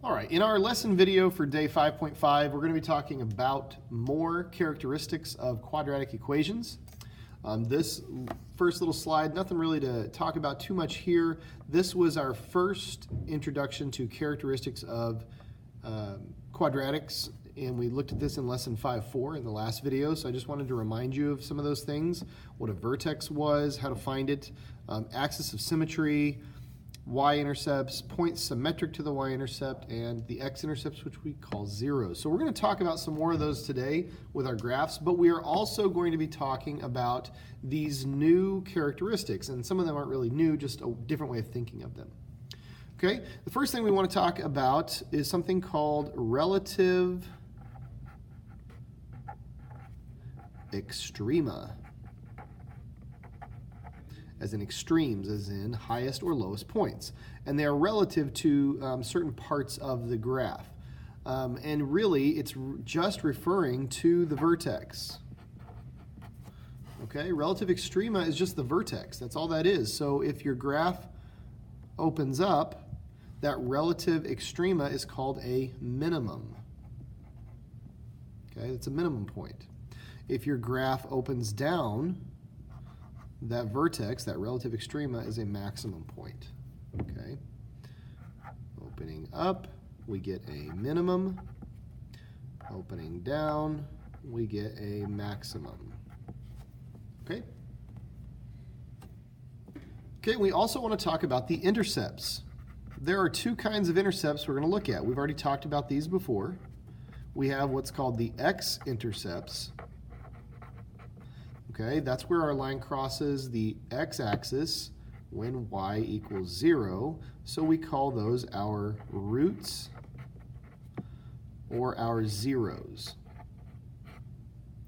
All right, in our lesson video for day 5.5, we're going to be talking about more characteristics of quadratic equations. This first little slide, nothing really to talk about too much here. This was our first introduction to characteristics of quadratics, and we looked at this in lesson 5.4 in the last video, so I just wanted to remind you of some of those things, what a vertex was, how to find it, axis of symmetry, y-intercepts, points symmetric to the y-intercept, and the x-intercepts, which we call zeros. So we're going to talk about some more of those today with our graphs, but we are also going to be talking about these new characteristics, and some of them aren't really new, just a different way of thinking of them. Okay, the first thing we want to talk about is something called relative extrema, as in extremes, as in highest or lowest points. And they are relative to certain parts of the graph. And really, it's just referring to the vertex. Okay, relative extrema is just the vertex. That's all that is. So if your graph opens up, that relative extrema is called a minimum. Okay, it's a minimum point. If your graph opens down, that vertex, that relative extrema, is a maximum point. Okay. Opening up, we get a minimum. Opening down, we get a maximum. Okay. Okay, we also want to talk about the intercepts. There are two kinds of intercepts we're going to look at. We've already talked about these before. We have what's called the x-intercepts. Okay, that's where our line crosses the x-axis when y equals 0. So we call those our roots or our zeros.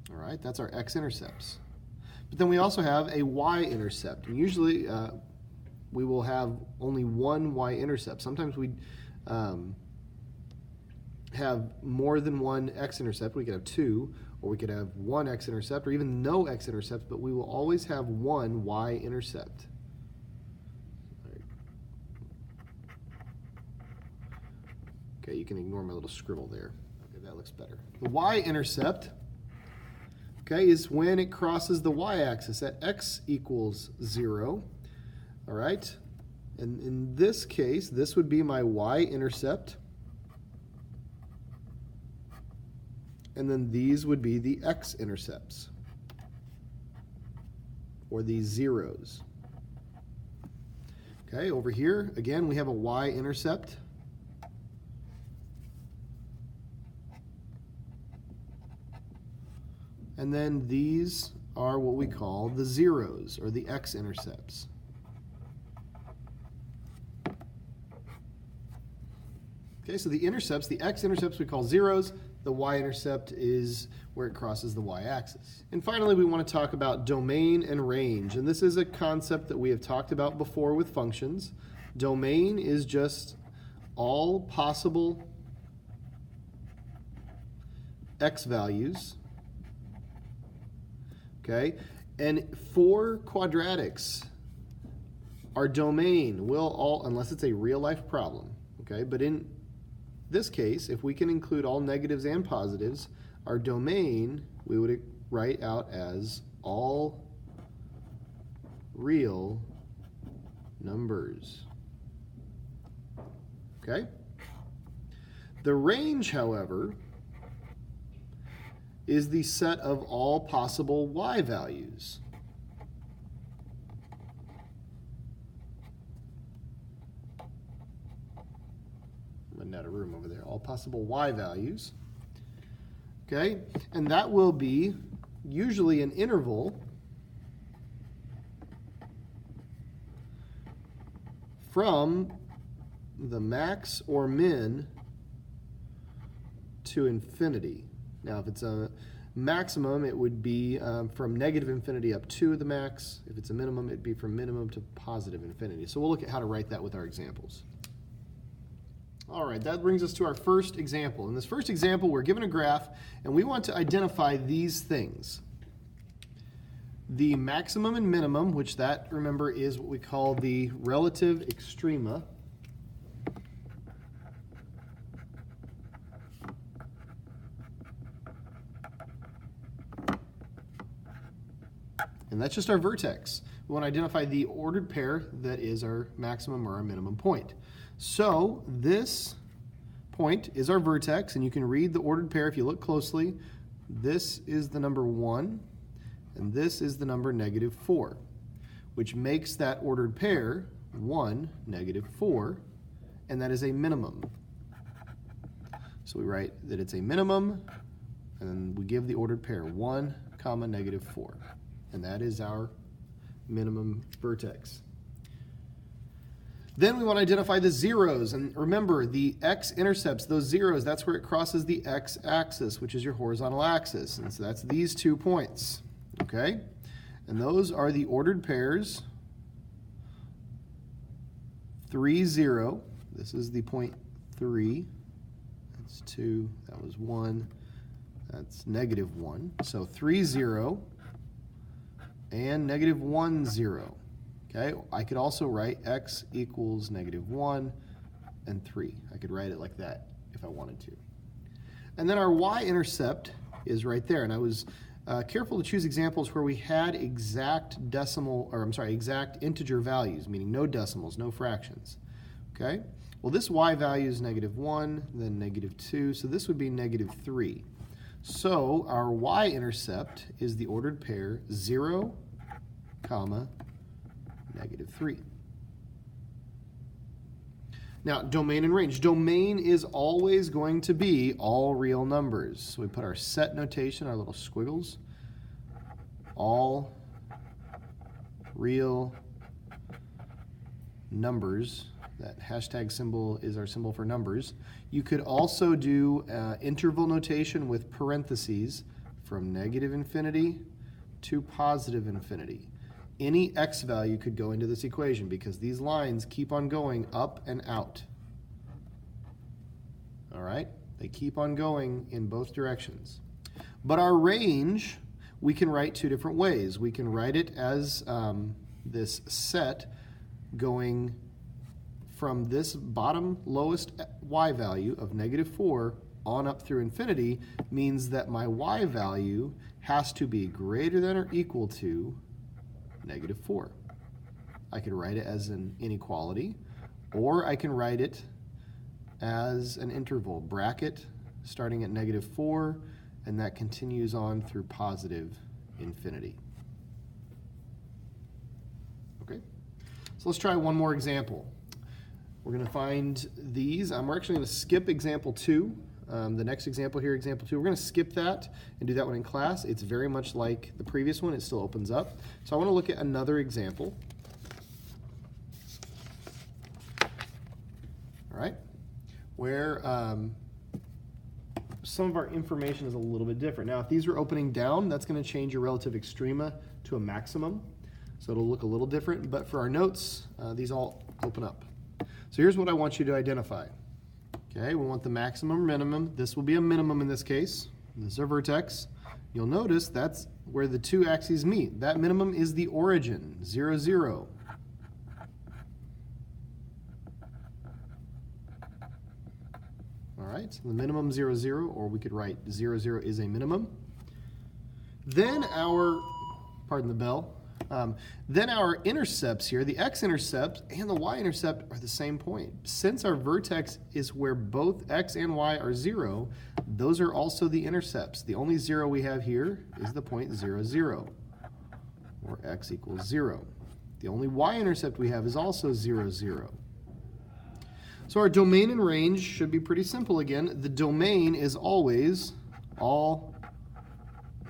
All right, that's our x-intercepts. But then we also have a y-intercept. And usually we will have only one y-intercept. Sometimes we have more than one x-intercept. We could have two, or we could have one x-intercept, or even no x-intercepts, but we will always have one y-intercept. Okay, you can ignore my little scribble there. Okay, that looks better. The y-intercept, okay, is when it crosses the y-axis at x equals 0. All right, and in this case, this would be my y-intercept. And then these would be the x-intercepts, or these zeros. Okay, over here, again, we have a y-intercept. And then these are what we call the zeros, or the x-intercepts. Okay, so the intercepts, the x-intercepts we call zeros. The y-intercept is where it crosses the y-axis. And finally, we want to talk about domain and range. And this is a concept that we have talked about before with functions. Domain is just all possible x values. Okay? And for quadratics, our domain will all, unless it's a real-life problem, okay? But in this case, if we can include all negatives and positives, our domain we would write out as all real numbers. Okay? The range, however, is the set of all possible y values. Running out of room over there. All possible y values. Okay, and that will be usually an interval from the max or min to infinity. Now, if it's a maximum, it would be from negative infinity up to the max. If it's a minimum, it'd be from minimum to positive infinity. So we'll look at how to write that with our examples. All right, that brings us to our first example. In this first example, we're given a graph, and we want to identify these things. The maximum and minimum, which that, remember, is what we call the relative extrema. And that's just our vertex. We want to identify the ordered pair that is our maximum or our minimum point. So this point is our vertex, and you can read the ordered pair if you look closely. This is the number 1, and this is the number -4, which makes that ordered pair 1, -4, and that is a minimum. So we write that it's a minimum, and then we give the ordered pair 1, -4, and that is our minimum vertex. Then we want to identify the zeros, and remember the x-intercepts, those zeros, that's where it crosses the x-axis, which is your horizontal axis, and so that's these 2 points, okay? And those are the ordered pairs 3, 0, this is the point 3, that's 2, that was 1, that's -1, so 3, 0, and -1, 0. Okay, I could also write x equals -1 and 3. I could write it like that if I wanted to. And then our y-intercept is right there. And I was careful to choose examples where we had exact exact integer values, meaning no decimals, no fractions. Okay, well this y value is -1, then -2, so this would be -3. So our y-intercept is the ordered pair 0, -3. Now, domain and range. Domain is always going to be all real numbers. So we put our set notation, our little squiggles, all real numbers. That hashtag symbol is our symbol for numbers. You could also do interval notation with parentheses from -infinity to +infinity. Any x value could go into this equation because these lines keep on going up and out. All right? They keep on going in both directions. But our range, we can write 2 different ways. We can write it as this set going from this bottom lowest y value of -4 on up through infinity, means that my y value has to be greater than or equal to -4. I could write it as an inequality, or I can write it as an interval, bracket starting at -4, and that continues on through +infinity. Okay, so let's try one more example. We're going to find these. We're actually going to skip example 2. The next example here, example 2, we're going to skip that and do that one in class. It's very much like the previous one. It still opens up. So I want to look at another example. All right, where some of our information is a little bit different. Now, if these were opening down, that's going to change your relative extrema to a maximum. So it'll look a little different. But for our notes, these all open up. So here's what I want you to identify. Okay, we want the maximum or minimum. This will be a minimum in this case. This is our vertex. You'll notice that's where the 2 axes meet. That minimum is the origin, 0, 0. All right, so the minimum 0, 0, or we could write 0, 0 is a minimum. Then our, pardon the bell, then our intercepts here, the x-intercept and the y-intercept are the same point. Since our vertex is where both x and y are 0, those are also the intercepts. The only 0 we have here is the point 0, 0, or x equals 0. The only y-intercept we have is also 0, 0. So our domain and range should be pretty simple again. The domain is always all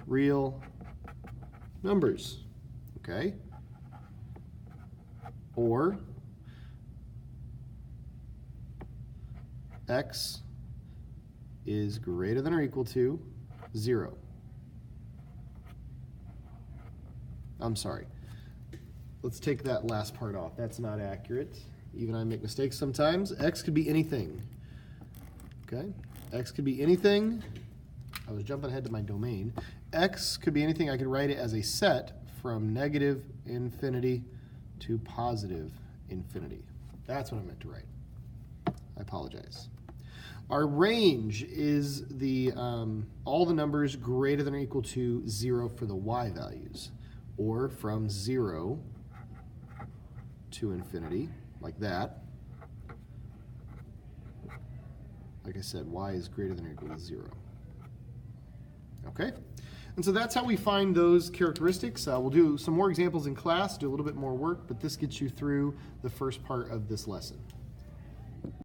real numbers. Okay? Or x is greater than or equal to 0. I'm sorry. Let's take that last part off. That's not accurate. Even I make mistakes sometimes. X could be anything. Okay? X could be anything. I was jumping ahead to my domain. X could be anything. I could write it as a set from -infinity to +infinity. That's what I meant to write. I apologize. Our range is the all the numbers greater than or equal to 0 for the y values, or from 0 to infinity, like that. Like I said, y is greater than or equal to 0. Okay? And so that's how we find those characteristics. We'll do some more examples in class, do a little bit more work, but this gets you through the first part of this lesson.